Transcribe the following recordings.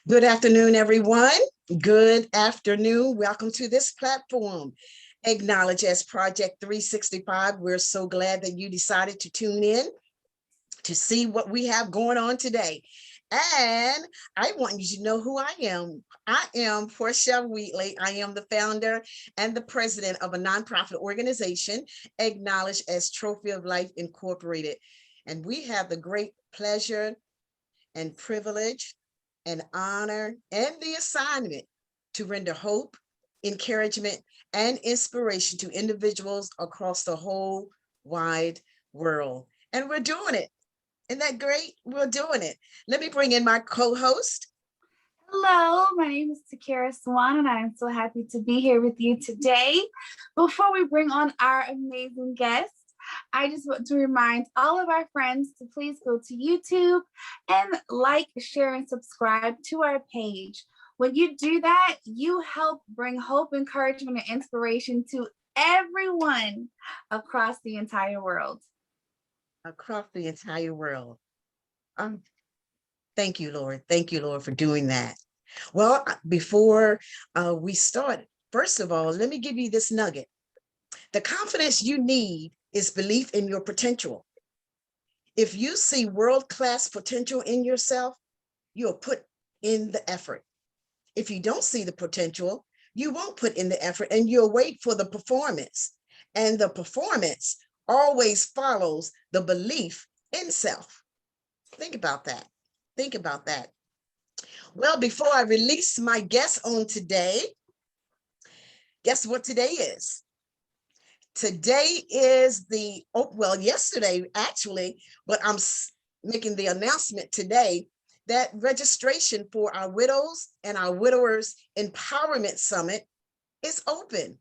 Good afternoon, everyone. Good afternoon. Welcome to this platform, Acknowledge as Project 365. We're so glad that you decided to tune in to see what we have going on today. And I want you to know who I am. I am Portia Wheatley. I am the founder and the president of a nonprofit organization, Acknowledge as Trophy of Life Incorporated. And we have the great pleasure and privilege and honor and the assignment to render hope, encouragement, and inspiration to individuals across the whole wide world. And we're doing it. Isn't that great? We're doing it. Let me bring in my co-host. Hello, my name is Takara Swan, and I'm so happy to be here with you today. Before we bring on our amazing guest, I just want to remind all of our friends to please go to YouTube and like, share, and subscribe to our page. When you do that, you help bring hope, encouragement, and inspiration to everyone across the entire world. Across the entire world. Thank you, Lord. Thank you, Lord, for doing that. Well, before we start, first of all, let me give you this nugget. The confidence you need is belief in your potential. If you see world-class potential in yourself, you'll put in the effort. If you don't see the potential, you won't put in the effort and you'll wait for the performance. And the performance always follows the belief in self. Think about that. Think about that. Well, before I release my guest on today, guess what today is? Today is yesterday actually, but I'm making the announcement today that registration for our Widows and our Widowers Empowerment Summit is open.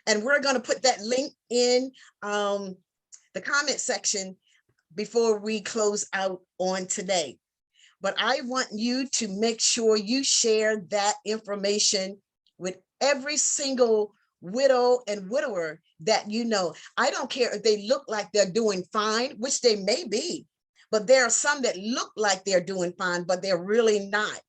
And we're going to put that link in the comment section before we close out on today. But I want you to make sure you share that information with every single widow and widower that you know. I don't care if they look like they're doing fine, which they may be, but there are some that look like they're doing fine, but they're really not.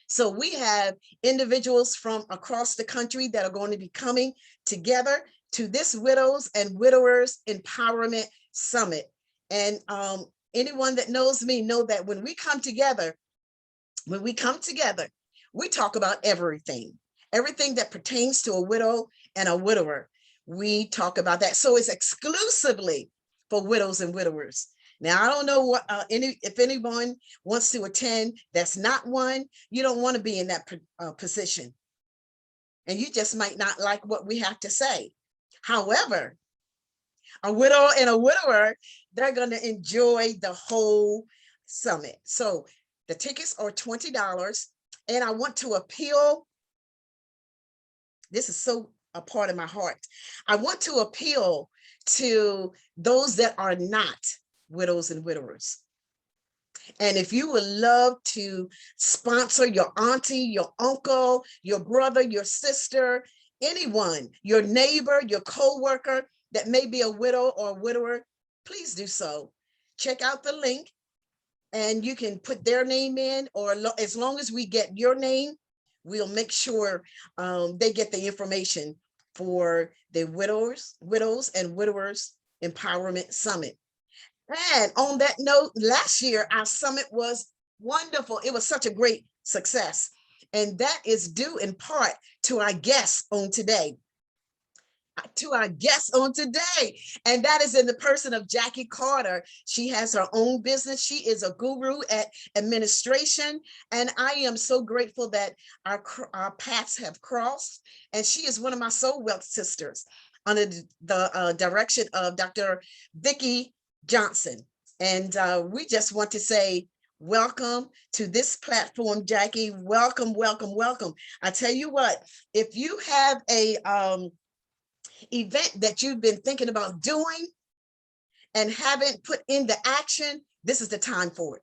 So we have individuals from across the country that are going to be coming together to this Widows and Widowers Empowerment Summit. And anyone that knows me know that when we come together, we talk about everything that pertains to a widow and a widower. We talk about that. So it's exclusively for widows and widowers. Now, I don't know what if anyone wants to attend that's not one. You don't want to be in that position. And you just might not like what we have to say. However, a widow and a widower, they're going to enjoy the whole summit. So the tickets are $20. And I want to appeal. This is so a part of my heart. I want to appeal to those that are not widows and widowers. And if you would love to sponsor your auntie, your uncle, your brother, your sister, anyone, your neighbor, your co-worker that may be a widow or a widower, please do so. Check out the link and you can put their name in, or as long as we get your name, we'll make sure they get the information for the Widows and Widowers Empowerment Summit. And on that note, last year, our summit was wonderful. It was such a great success. And that is due in part to our guests on today. And that is in the person of Jacquie Carter. She has her own business. She is a guru at administration. And I am so grateful that our paths have crossed. And she is one of my Soul Wealth sisters under the direction of Dr. Vicki Johnson. And we just want to say, welcome to this platform, Jacquie. Welcome, welcome, welcome. I tell you what, if you have a event that you've been thinking about doing and haven't put into action, this is the time for it.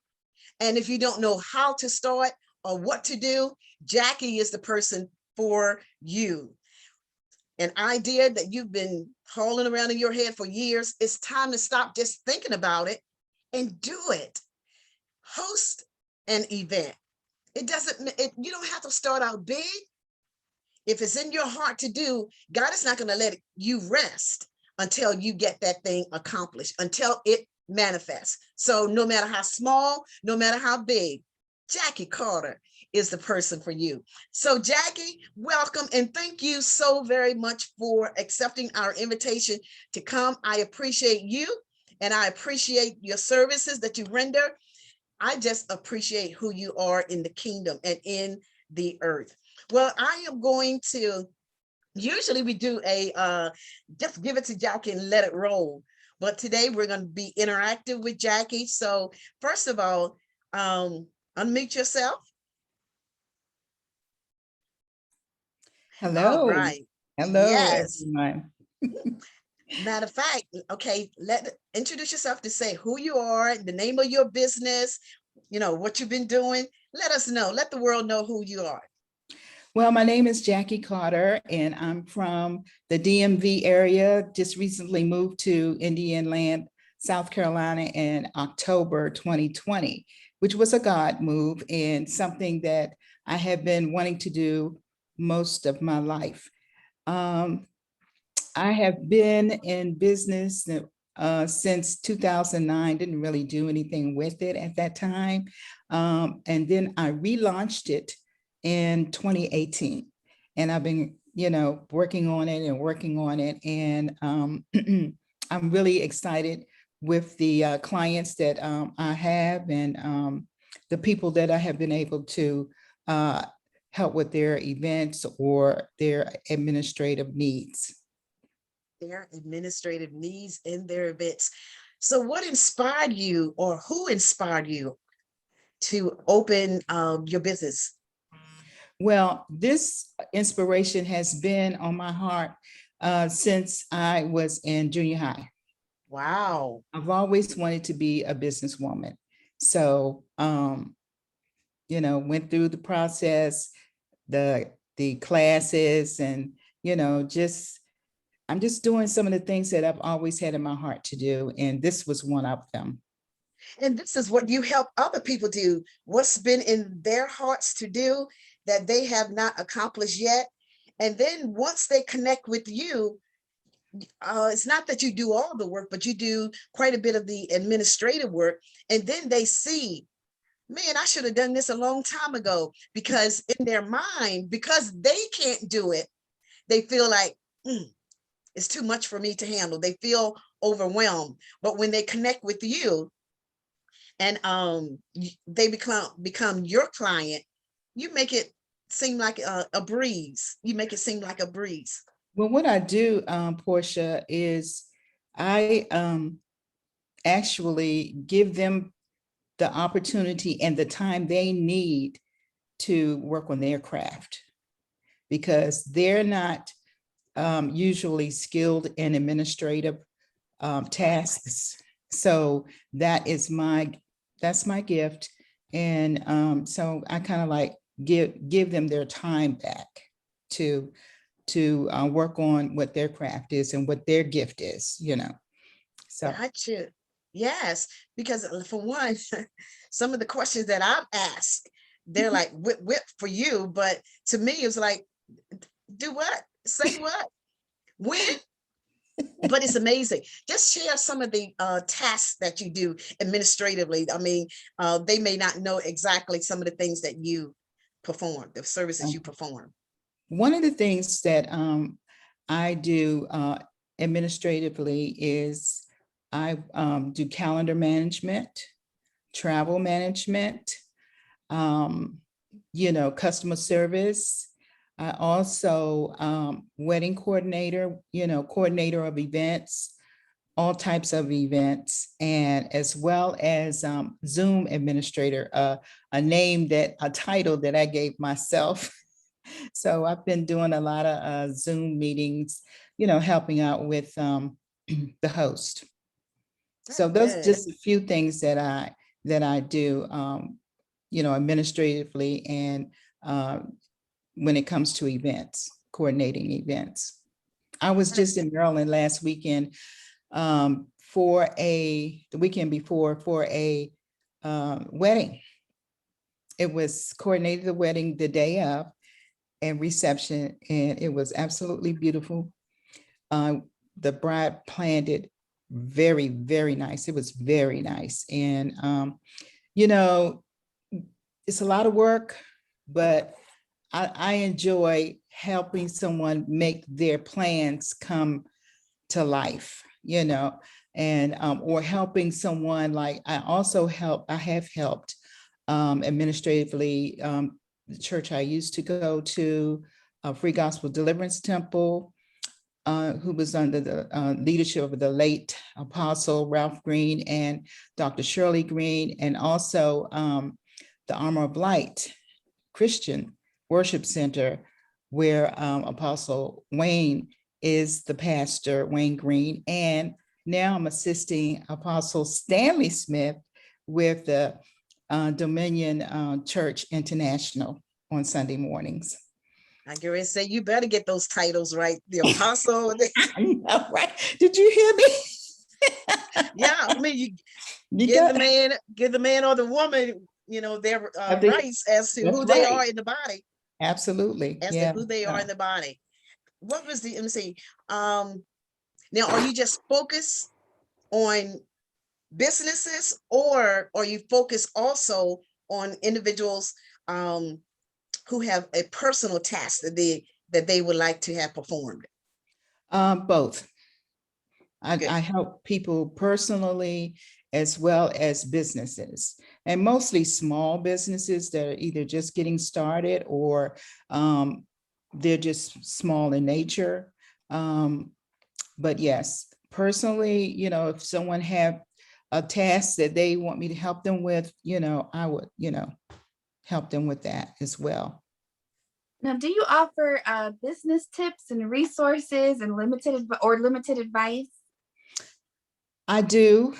And if you don't know how to start or what to do, Jacquie is the person for you. An idea that you've been hauling around in your head for years, it's time to stop just thinking about it and do it. Host an event. It doesn't, you don't have to start out big. If it's in your heart to do, God is not going to let you rest until you get that thing accomplished, until it manifests. So no matter how small, no matter how big, Jacquie Carter is the person for you. So Jacquie, welcome and thank you so very much for accepting our invitation to come. I appreciate you and I appreciate your services that you render. I just appreciate who you are in the kingdom and in the earth. Well, I am going to, usually we do a, just give it to Jacquie and let it roll. But today we're going to be interactive with Jacquie. So first of all, unmute yourself. All Hello. right. Hello, Yes. everyone. Matter of fact, okay, introduce yourself to say who you are, the name of your business, you know, what you've been doing. Let us know, let the world know who you are. Well, my name is Jacquie Carter, and I'm from the DMV area. Just recently moved to Indian Land, South Carolina in October 2020, which was a God move and something that I have been wanting to do most of my life. I have been in business since 2009, didn't really do anything with it at that time. And then I relaunched it in 2018. And I've been, working on it and working on it. And I'm really excited with the clients that I have and the people that I have been able to help with their events or their administrative needs. Their administrative needs in their events. So what inspired you or who inspired you to open your business? Well, this inspiration has been on my heart since I was in junior high. Wow. I've always wanted to be a businesswoman. So, went through the process, the classes, and, I'm just doing some of the things that I've always had in my heart to do. And this was one of them. And this is what you help other people do. What's been in their hearts to do that they have not accomplished yet. And then once they connect with you, it's not that you do all the work, but you do quite a bit of the administrative work. And then they see, man, I should have done this a long time ago, because in their mind, because they can't do it, they feel like, it's too much for me to handle. They feel overwhelmed. But when they connect with you and they become your client, you make it seem like a breeze. You make it seem like a breeze. Well, what I do, Portia, is I actually give them the opportunity and the time they need to work on their craft, because they're not usually skilled in administrative tasks. So that's my gift. And so I kind of like give them their time back to work on what their craft is and what their gift is, So Gotcha. Yes, because for one, some of the questions that I've asked, they're like whip for you, but to me, it's like, do what? Say what? When? But it's amazing. Just share some of the tasks that you do administratively. I mean, they may not know exactly some of the things that you perform, the services you perform. one of the things that I do administratively is I do calendar management, travel management, customer service. I also wedding coordinator, coordinator of events, all types of events, and as well as Zoom administrator, a title that I gave myself. So I've been doing a lot of Zoom meetings, helping out with the host. So those are Good. just a few things that I do, administratively and when it comes to events, coordinating events. I was just in Maryland last weekend the weekend before for a wedding. it was coordinated the wedding the day of and reception, and it was absolutely beautiful. The bride planned it very, very nice. It was very nice. And, you know, it's a lot of work, but I enjoy helping someone make their plans come to life, you know, and or helping someone. Like I have helped administratively the church I used to go to, Free Gospel Deliverance Temple, who was under the leadership of the late Apostle Ralph Green and Dr. Shirley Green, and also the Armor of Light Christian Worship Center, where Apostle Wayne is the pastor, Wayne Green. And now I'm assisting Apostle Stanley Smith with the Dominion Church International on Sunday mornings. I get ready to say, you better get those titles right. The apostle. I know, right? Did you hear me? Yeah, I mean, you give the man or the woman, you know, their rights as to who they are in the body. Absolutely. As to who they are in the body. What was the, let me see. Now, are you just focused on businesses, or are you focused also on individuals who have a personal task that they would like to have performed? Both. I help people personally as well as businesses, and mostly small businesses that are either just getting started or they're just small in nature. But yes, personally, you know, if someone have a task that they want me to help them with, you know, I would, you know, help them with that as well. Now, do you offer business tips and resources and limited advice? I do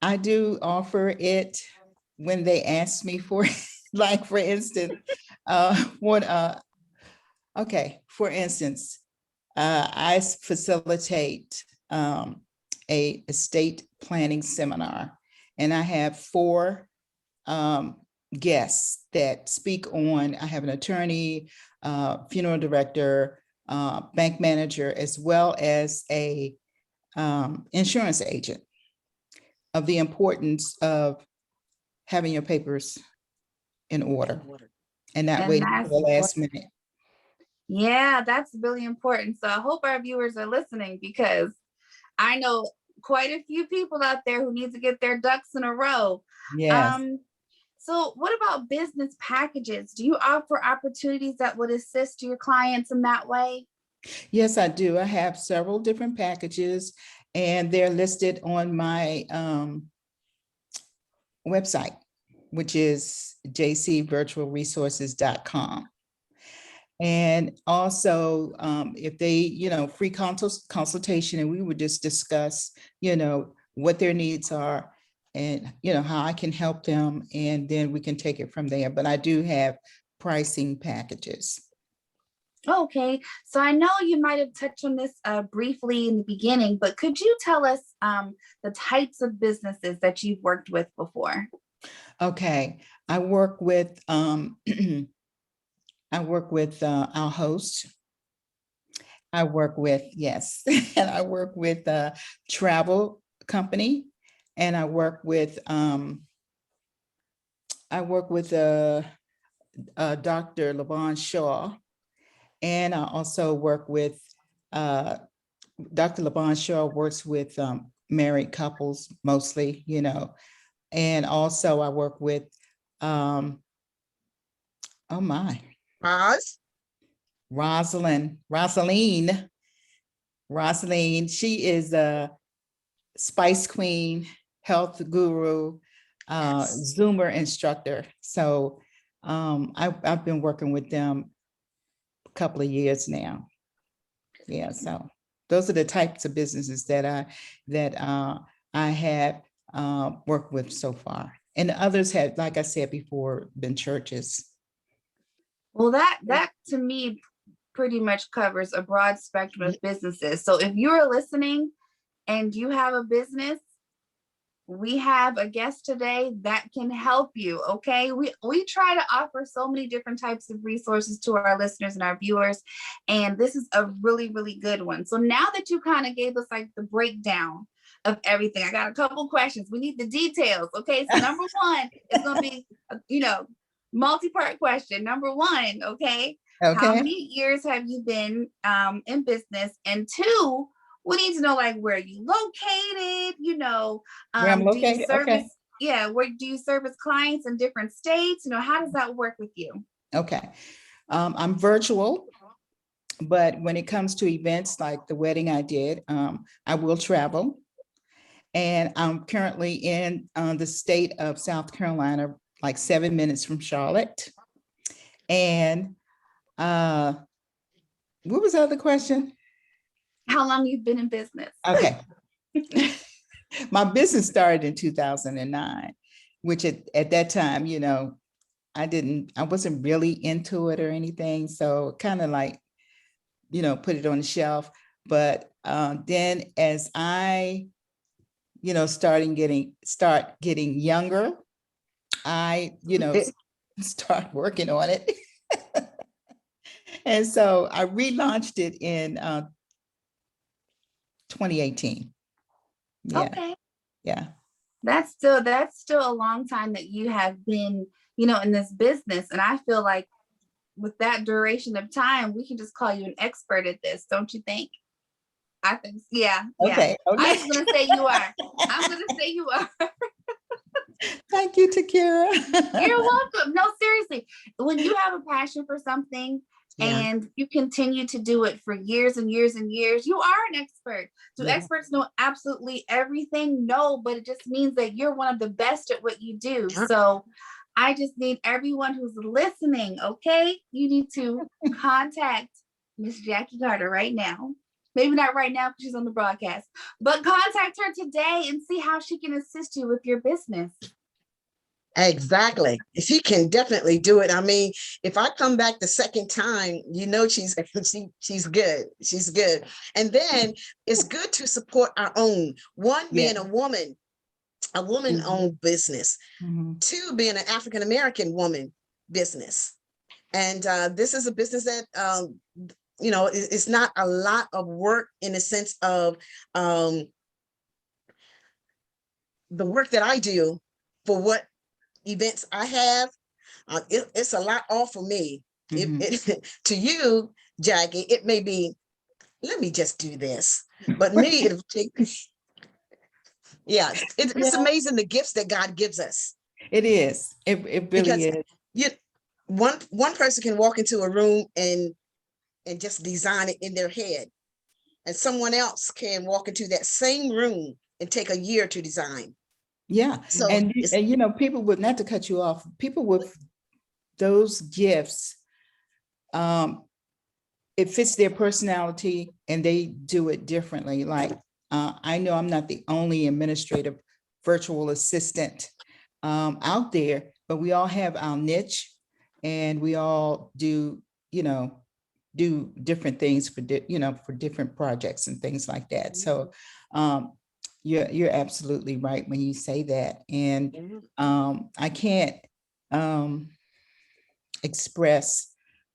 offer it when they ask me for it. Like, for instance, for instance, I facilitate a estate planning seminar, and I have 4 guests that speak on. I have an attorney, funeral director, bank manager, as well as a insurance agent, of the importance of having your papers in order and not waiting for the last minute. Yeah, that's really important. So I hope our viewers are listening, because I know quite a few people out there who need to get their ducks in a row. Yes. So what about business packages? Do you offer opportunities that would assist your clients in that way? Yes, I do. I have several different packages, and they're listed on my website, which is jcvirtualresources.com. And also, if they, you know, free consultation, and we would just discuss, you know, what their needs are and, you know, how I can help them, and then we can take it from there. But I do have pricing packages. Okay, so I know you might have touched on this briefly in the beginning, but could you tell us the types of businesses that you've worked with before? Okay, I work with our host. I work with, yes, and I work with a travel company, and I work with Dr. LaVon Shaw. And I also work with, Dr. LaVon Shaw works with married couples mostly, you know. And also I work with, oh my. Rosaline. She is a Spice Queen, health guru, Zoomer instructor. So I've been working with them couple of years now. Yeah, so those are the types of businesses that I have worked with so far, and others have, like I said before, been churches. Well, that to me pretty much covers a broad spectrum of businesses. So if you're listening and you have a business, we have a guest today that can help you. Okay, we try to offer so many different types of resources to our listeners and our viewers, and this is a really, really good one. So now that you kind of gave us like the breakdown of everything, I got a couple questions. We need the details. Okay, so number one is going to be multi-part question. Number one, okay, how Okay. many years have you been in business? And two, we need to know like where you located, Where I'm do you located. service, Okay. yeah, where do you service clients in different states? How does that work with you? Okay. I'm virtual, but when it comes to events like the wedding I did, I will travel. And I'm currently in the state of South Carolina, like 7 minutes from Charlotte. And what was the other question? How long you've been in business? Okay. My business started in 2009, which at that time, I wasn't really into it or anything. So kind of like, put it on the shelf. But then as I, start getting younger, I, start working on it. And so I relaunched it in 2018. Yeah. Okay. Yeah. That's still a long time that you have been, in this business. And I feel like with that duration of time, we can just call you an expert at this, don't you think? I think, yeah. Okay. I was gonna say you are. I'm gonna say you are. Thank you, Takira. You're welcome. No, seriously. When you have a passion for something, Yeah. and you continue to do it for years and years and years, you are an expert. Do Yeah. experts know absolutely everything? No, but it just means that you're one of the best at what you do. Yeah. So I just need everyone who's listening, okay? You need to contact Miss Jacquie Carter right now. Maybe not right now because she's on the broadcast, but contact her today and see how she can assist you with your business. Exactly. She can definitely do it. I mean, if I come back the second time, she's she's good. She's good. And then it's good to support our own. One, being Yeah. a woman-owned business. Mhm. Two, being an African-American woman business. And this is a business that it's not a lot of work in the sense of the work that I do for what events I have. It's a lot off for me. To you, Jacquie, it may be, let me just do this. But me, it'll take, yeah, it's amazing the gifts that God gives us. It is. It really is. One person can walk into a room and just design it in their head. And someone else can walk into that same room and take a year to design. Yeah. So And people with, not to cut you off, people with those gifts, it fits their personality and they do it differently. Like, I know I'm not the only administrative virtual assistant out there, but we all have our niche and we all do different things for different projects and things like that. So you're absolutely right when you say that. And I can't express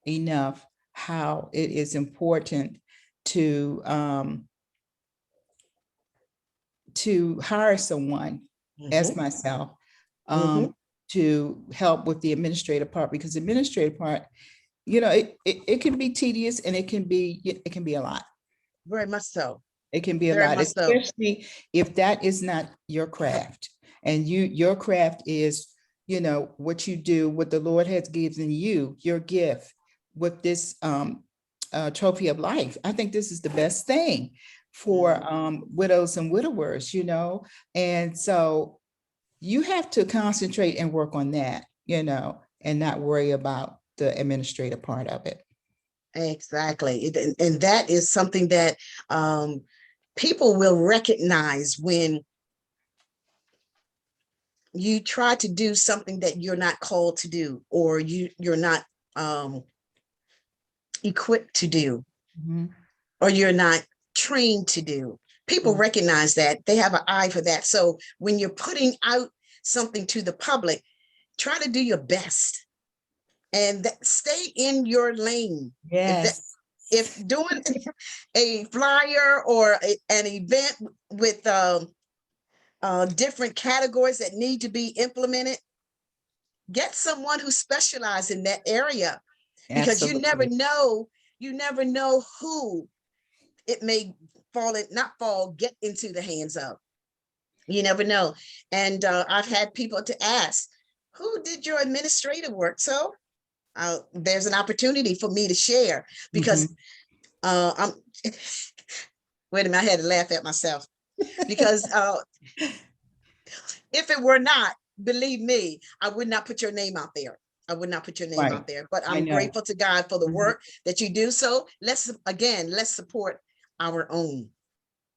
enough how it is important to hire someone as myself to help with the administrative part, because the administrative part, it can be tedious and it can be a lot. Very much so. It can be a lot, especially if that is not your craft. And your craft is, what you do, what the Lord has given you, your gift with this trophy of life. I think this is the best thing for widows and widowers, and so you have to concentrate and work on that, and not worry about the administrative part of it. Exactly. And that is something that people will recognize when you try to do something that you're not called to do, or you're not equipped to do, or you're not trained to do. People recognize that. They have an eye for that. So when you're putting out something to the public, try to do your best and stay in your lane. Yes. If doing a flyer or an event with different categories that need to be implemented, get someone who specializes in that area, because Absolutely. you never know who it may get into the hands of. You never know. And I've had people to ask, who did your administrative work? So there's an opportunity for me to share, because I'm wait a minute, I had to laugh at myself, because if it were not, believe me, I would not put your name out there. I would not put your name out there, but I'm grateful to God for the work that you do. So let's support our own.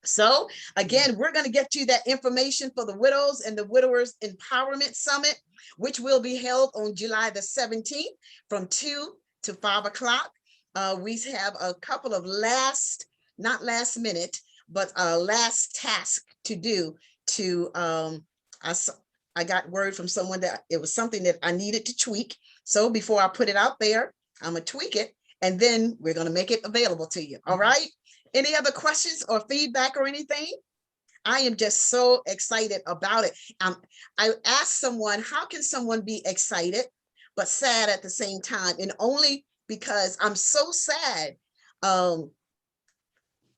So again, we're going to get you that information for the Widows and the Widowers Empowerment Summit, which will be held on July the 17th from 2 to 5 o'clock. We have a couple of not last minute, but last task to do to, I got word from someone that it was something that I needed to tweak. So before I put it out there, I'm gonna tweak it, and then we're gonna make it available to you. All right. Any other questions or feedback or anything? I am just so excited about it. I asked someone, how can someone be excited but sad at the same time? And only because I'm so sad,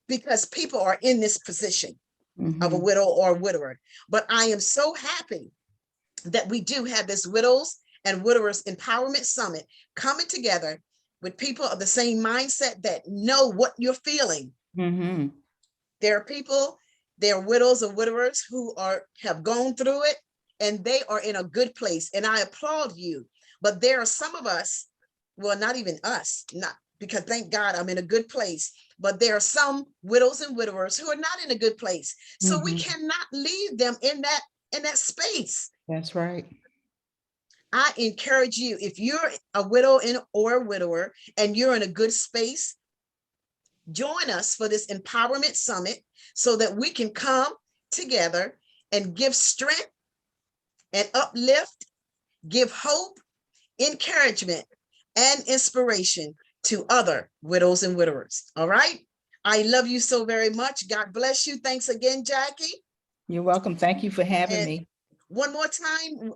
because people are in this position of a widow or a widower. But I am so happy that we do have this Widows and Widowers Empowerment Summit coming together with people of the same mindset that know what you're feeling. There are people, there are widows or widowers who have gone through it, and they are in a good place, and I applaud you. But there are some of us, well, not even us, not because thank God I'm in a good place, but there are some widows and widowers who are not in a good place. So we cannot leave them in that space. That's right. I encourage you, if you're a widow or a widower and you're in a good space, join us for this empowerment summit so that we can come together and give strength and uplift, give hope, encouragement, and inspiration to other widows and widowers. All right. I love you so very much. God bless you. Thanks again, Jackie. You're welcome. Thank you for having me. One more time,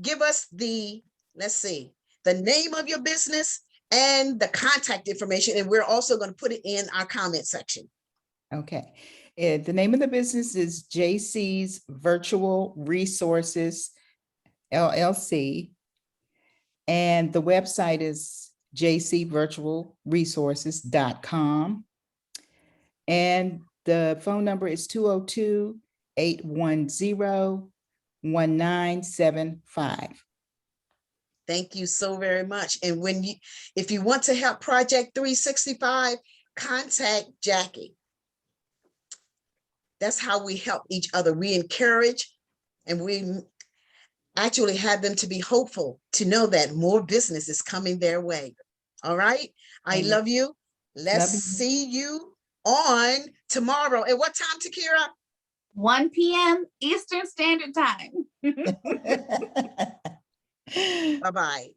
give us the name of your business and the contact information. And we're also going to put it in our comment section. Okay. The name of the business is JC's Virtual Resources, LLC. And the website is jcvirtualresources.com. And the phone number is 202-810-1975. Thank you so very much. And if you want to help Project 365, contact Jackie. That's how we help each other. We encourage, and we actually have them to be hopeful, to know that more business is coming their way. All right. I love you. Let's see you on tomorrow. At what time, Takira? 1 p.m. Eastern Standard Time. Bye-bye.